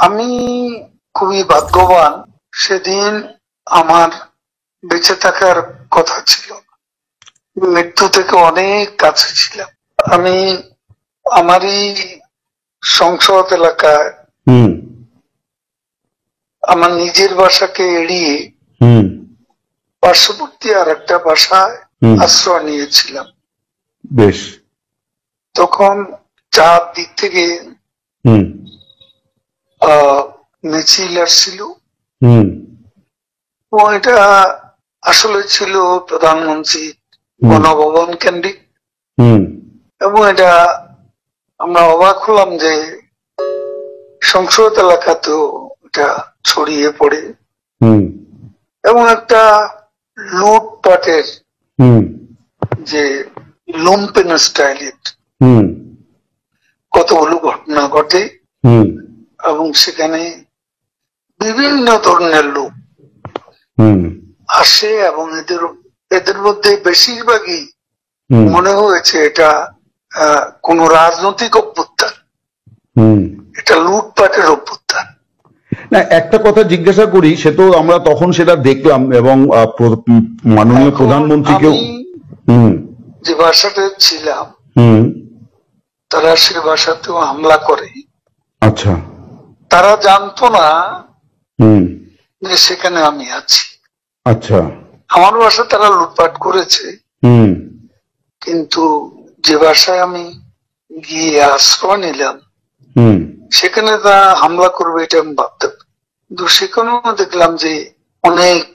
আমি খুবই ভাগ্যবান, সেদিন আমার বেঁচে থাকার কথা ছিল, মৃত্যু থেকে অনেক কাছে ছিলাম। আমি আমারই সংসদ এলাকায় আমার নিজের বাসাকে এড়িয়ে পার্শ্ববর্তী আর একটা বাসায় আশ্রয় নিয়েছিলাম। বেশ। তখন চারদিক থেকে মিছিল আসছিল, এবং এটা আসলে ছিল প্রধানমন্ত্রী গণভবন কেন্দ্রিক, এবং এটা আমরা অবাক হলাম যে সংসদ এলাকাতেও এটা ছড়িয়ে পড়ে, এবং একটা লুটপাটের যে লুম্পেন স্টাইলের কতগুলো ঘটনা ঘটে, এবং সেখানে বিভিন্ন ধরনের লোক আসে, এবং এদের মধ্যে বেশিরভাগই মনে হয়েছে এটা কোন রাজনৈতিক অভ্যুত্থান, এটা লুটপাটের অভ্যুত্থান। না, একটা কথা জিজ্ঞাসা করি, সে তো আমরা তখন সেটা দেখলাম, এবং মাননীয় প্রধানমন্ত্রীকেও যে বাসাতে ছিলাম তারা সে বাসাতেও হামলা করে। আচ্ছা। তারা জানতো না যে সেখানে আমি আছি। আচ্ছা। আমার বাসা তারা লুটপাট করেছে, কিন্তু যে বাসায় আমি গিয়ে আশ্রয় নিলাম সেখানে তারা হামলা করবে এটা আমি ভাবতাম। কিন্তু সেখানেও দেখলাম যে অনেক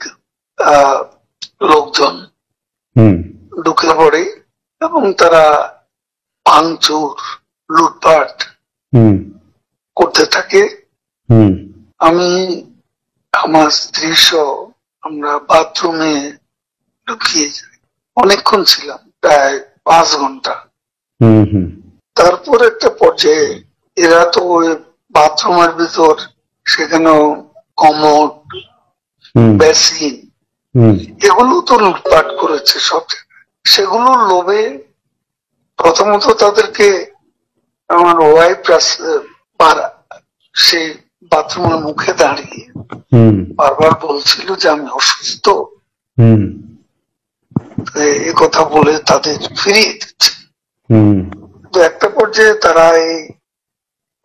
লোকজন ঢুকে পড়ে, এবং তারা ভাঙচুর লুটপাট করতে থাকে। আমি আমার স্ত্রী সহ আমরা বাথরুমে ঢুকিয়ে যাই, অনেকক্ষণ ছিলাম, প্রায় 5 ঘন্টা। তারপর একটা পর্যায়ে এরা তো ওই বাথরুমের ভিতর সেখানেও কমোড, বেসিন, এগুলো তো লুটপাট করেছে সব জায়গায়। সেগুলোর লোভে প্রথমত তাদেরকে আমার ওয়াইফ সেই বাথরুমের মুখে দাঁড়িয়ে বারবার বলছিল যে আমি অসুস্থ, এ কথা বলে তাদের ফিরিয়ে দিচ্ছে। তো একটা পর্যায়ে তারা এই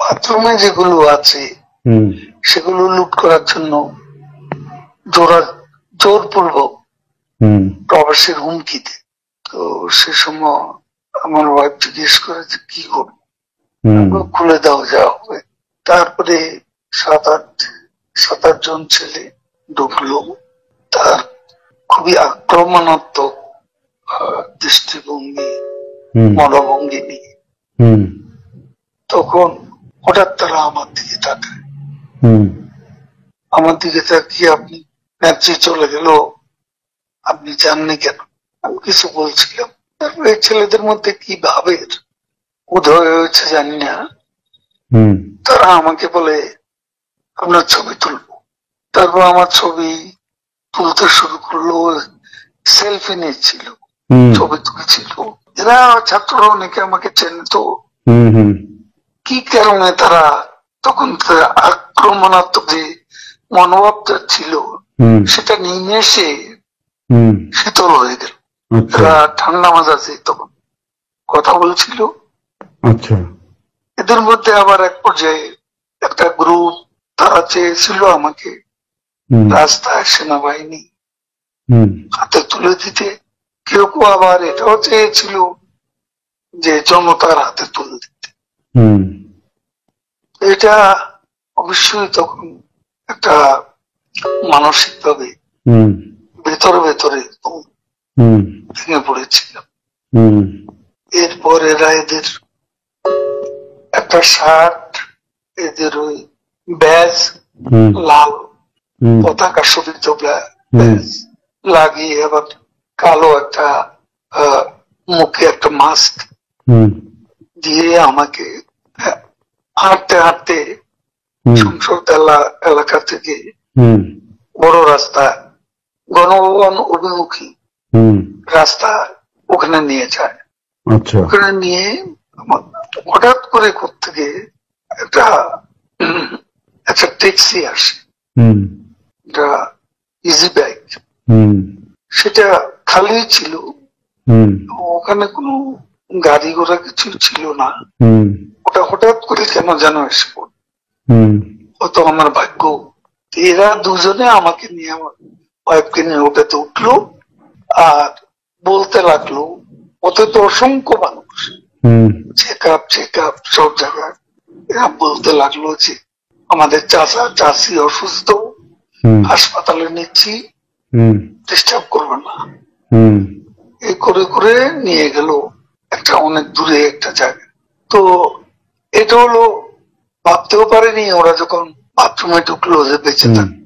বাথরুমে যেগুলো আছে সেগুলো লুট করার জন্য জোরপূর্বক প্রবাসের হুমকি দেয়। তো সে সময় আমার ওয়াইফ জিজ্ঞেস করে যে কি করবো, খুলে দাও যা হবে। তারপরে 7-8 জন ছেলে ঢুকলো, তার খুবই আক্রমণাত্মক দৃষ্টিভঙ্গি, মনোভঙ্গি নিয়ে। তখন হঠাৎ তারা আমার দিকে তাকায়, আমার দিকে তাকিয়ে আপনি নেত্রী চলে গেল, আপনি জাননি কেন? আমি কিছু বলছিলাম। তারপরে এই ছেলেদের মধ্যে কি ভাবের উদয় হয়েছে জানি না, তারা আমাকে বলে আপনার ছবি তুলবো। তারপর আমার ছবি তুলতে শুরু করলো, সেলফি নিচ্ছিল, ছবি তুলছিল। এরা ছাত্ররা অনেকে আমাকে চেনত, কি কারণে তারা তখন আক্রমণাত্মক যে মনোভাবটা ছিল সেটা নিয়ে এসে শীতল হয়ে গেল। এরা ঠান্ডা মাজাজে তখন কথা বলছিল। এদের মধ্যে আবার এক পর্যায়ে একটা গ্রুপ, তারা চেয়েছিল আমাকে রাস্তায় সেনাবাহিনী হাতে তুলে দিতে। কেউ কেউ আবার এটাও চেয়েছিল যে জনতার হাতে তুলে দিতে। এটা অবশ্যই তখন একটা মানসিক ভাবে ভেতরে ভেতরে ভেঙে পড়েছিলাম। এরপর এরা এদের একটা শার্ট, এদের ওই ব্যাজ, লাল পতাকা শোভিত ব্যাজ লাগিয়ে আবার কালো একটা মুখে একটা মাস্ক দিয়ে আমাকে হাঁটতে হাঁটতে সংসদ এলাকা থেকে বড় রাস্তা, গণভবন অভিমুখী রাস্তা, ওখানে নিয়ে যায়। ওখানে নিয়ে হঠাৎ করে থেকে একটা ট্যাক্সি আসে, হুম এটা ইজি বাইক, হুম সেটা খালি ছিল, হুম ওখানে কোনো গাড়ি ঘোড়া কিছু ছিল না। হুম ওটা হঠাৎ করে কেন যেন এসে পড়ল, হুম হয়তো আমার ভাগ্য। এরা দুজনে আমাকে নিয়ে, আমার ওয়াইফকে নিয়ে ওটাতে উঠলো আর বলতে লাগলো, ওতে তো অসংখ্য মানুষ, হুম চেক আপ সব জায়গায়। এরা বলতে লাগলো যে আমাদের চাচি অসুস্থ, হুম হাসপাতালে নিচ্ছি, হুম ডিস্টার্ব করবে না। হুম এই করে করে নিয়ে গেল একটা অনেক দূরে একটা জায়গা। তো এটা হলো, ভাবতেও পারেনি ওরা যখন বাথরুমে ঢুকলো যে বেঁচে হুম থাকবে।